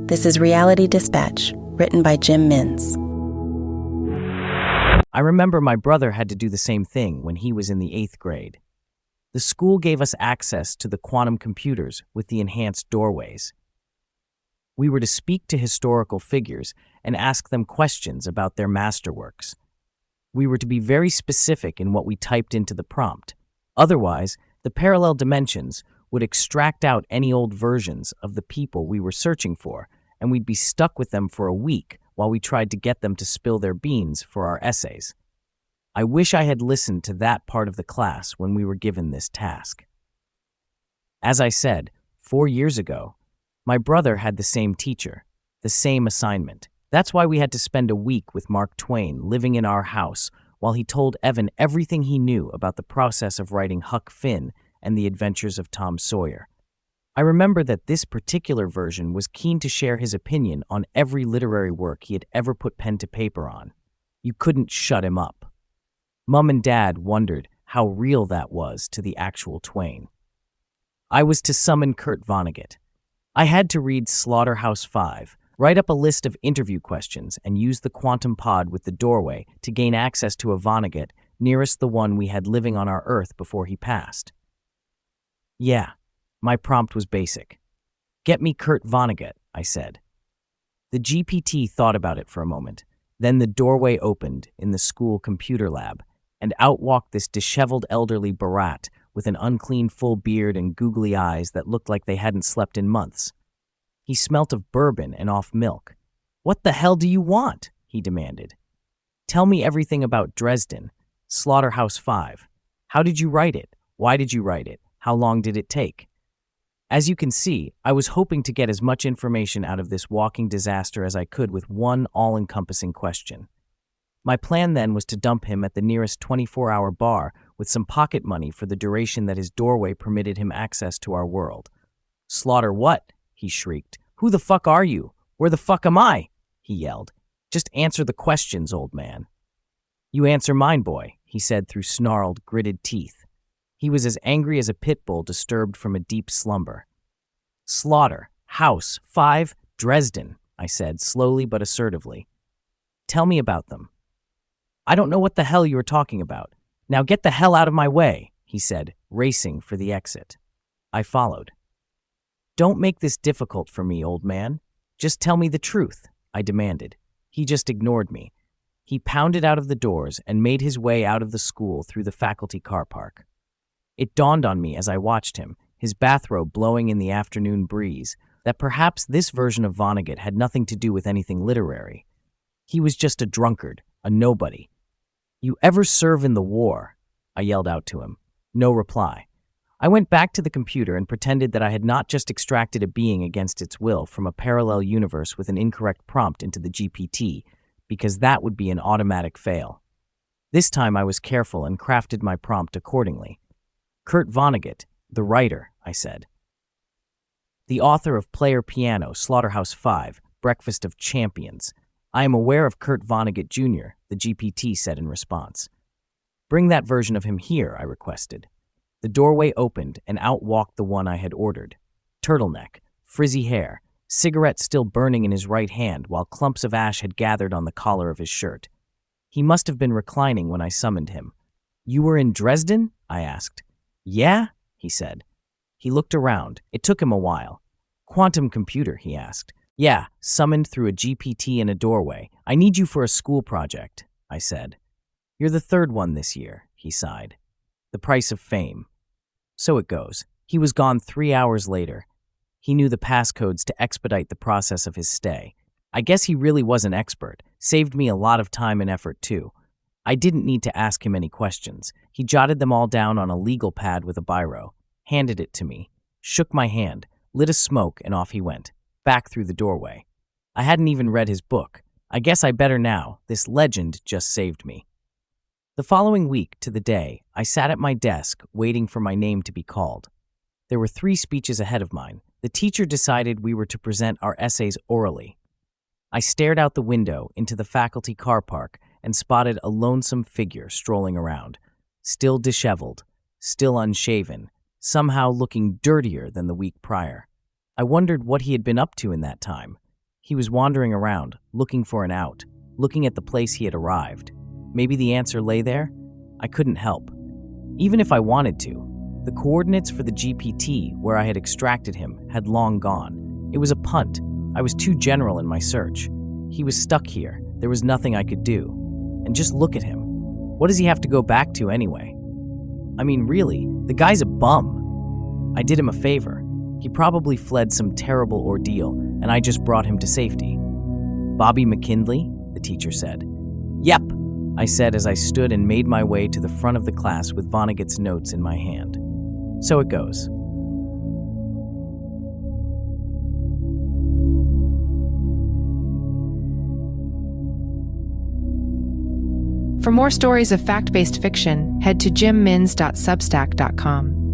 This is Reality Dispatch, written by Jim Mintz. I remember my brother had to do the same thing when he was in the 8th grade. The school gave us access to the quantum computers with the enhanced doorways. We were to speak to historical figures and ask them questions about their masterworks. We were to be very specific in what we typed into the prompt. Otherwise, the parallel dimensions would extract out any old versions of the people we were searching for, and we'd be stuck with them for a week while we tried to get them to spill their beans for our essays. I wish I had listened to that part of the class when we were given this task. As I said, 4 years ago, my brother had the same teacher, the same assignment. That's why we had to spend a week with Mark Twain living in our house while he told Evan everything he knew about the process of writing Huck Finn and the adventures of Tom Sawyer. I remember that this particular version was keen to share his opinion on every literary work he had ever put pen to paper on. You couldn't shut him up. Mum and Dad wondered how real that was to the actual Twain. I was to summon Kurt Vonnegut. I had to read Slaughterhouse-Five, write up a list of interview questions, and use the quantum pod with the doorway to gain access to a Vonnegut nearest the one we had living on our Earth before he passed. Yeah, my prompt was basic. Get me Kurt Vonnegut, I said. The GPT thought about it for a moment. Then the doorway opened in the school computer lab, and out walked this disheveled elderly barat with an unclean full beard and googly eyes that looked like they hadn't slept in months. He smelt of bourbon and off milk. "What the hell do you want?" he demanded. "Tell me everything about Dresden, Slaughterhouse-Five. How did you write it? Why did you write it? How long did it take?" As you can see, I was hoping to get as much information out of this walking disaster as I could with one all-encompassing question. My plan then was to dump him at the nearest 24-hour bar with some pocket money for the duration that his doorway permitted him access to our world. "Slaughter what?" he shrieked. "Who the fuck are you? Where the fuck am I?" he yelled. "Just answer the questions, old man." "You answer mine, boy," he said through snarled, gritted teeth. He was as angry as a pit bull disturbed from a deep slumber. "Slaughter, House, 5, Dresden," I said, slowly but assertively. "Tell me about them." "I don't know what the hell you are talking about. Now get the hell out of my way," he said, racing for the exit. I followed. "Don't make this difficult for me, old man. Just tell me the truth," I demanded. He just ignored me. He pounded out of the doors and made his way out of the school through the faculty car park. It dawned on me as I watched him, his bathrobe blowing in the afternoon breeze, that perhaps this version of Vonnegut had nothing to do with anything literary. He was just a drunkard, a nobody. "You ever serve in the war?" I yelled out to him. No reply. I went back to the computer and pretended that I had not just extracted a being against its will from a parallel universe with an incorrect prompt into the GPT, because that would be an automatic fail. This time I was careful and crafted my prompt accordingly. "Kurt Vonnegut, the writer," I said. "The author of Player Piano, Slaughterhouse-Five, Breakfast of Champions. I am aware of Kurt Vonnegut Jr., the GPT said in response. "Bring that version of him here," I requested. The doorway opened and out walked the one I had ordered. Turtleneck, frizzy hair, cigarette still burning in his right hand while clumps of ash had gathered on the collar of his shirt. He must have been reclining when I summoned him. "You were in Dresden?" I asked. "Yeah?" he said. He looked around. It took him a while. "Quantum computer?" he asked. "Yeah, summoned through a GPT in a doorway. I need you for a school project," I said. "You're the third one this year," he sighed. "The price of fame." So it goes. He was gone 3 hours later. He knew the passcodes to expedite the process of his stay. I guess he really was an expert. Saved me a lot of time and effort, too. I didn't need to ask him any questions. He jotted them all down on a legal pad with a biro, handed it to me, shook my hand, lit a smoke, and off he went, back through the doorway. I hadn't even read his book. I guess I better now. This legend just saved me. The following week, to the day, I sat at my desk, waiting for my name to be called. There were 3 speeches ahead of mine. The teacher decided we were to present our essays orally. I stared out the window into the faculty car park and spotted a lonesome figure strolling around, still disheveled, still unshaven, somehow looking dirtier than the week prior. I wondered what he had been up to in that time. He was wandering around, looking for an out, looking at the place he had arrived. Maybe the answer lay there? I couldn't help. Even if I wanted to. The coordinates for the GPT, where I had extracted him, had long gone. It was a punt. I was too general in my search. He was stuck here. There was nothing I could do. And just look at him. What does he have to go back to anyway? I mean, really, the guy's a bum. I did him a favor. He probably fled some terrible ordeal, and I just brought him to safety. Bobby McKinley? The teacher said. Yep, I said as I stood and made my way to the front of the class with Vonnegut's notes in my hand. So it goes. For more stories of fact-based fiction, head to jimmins.substack.com.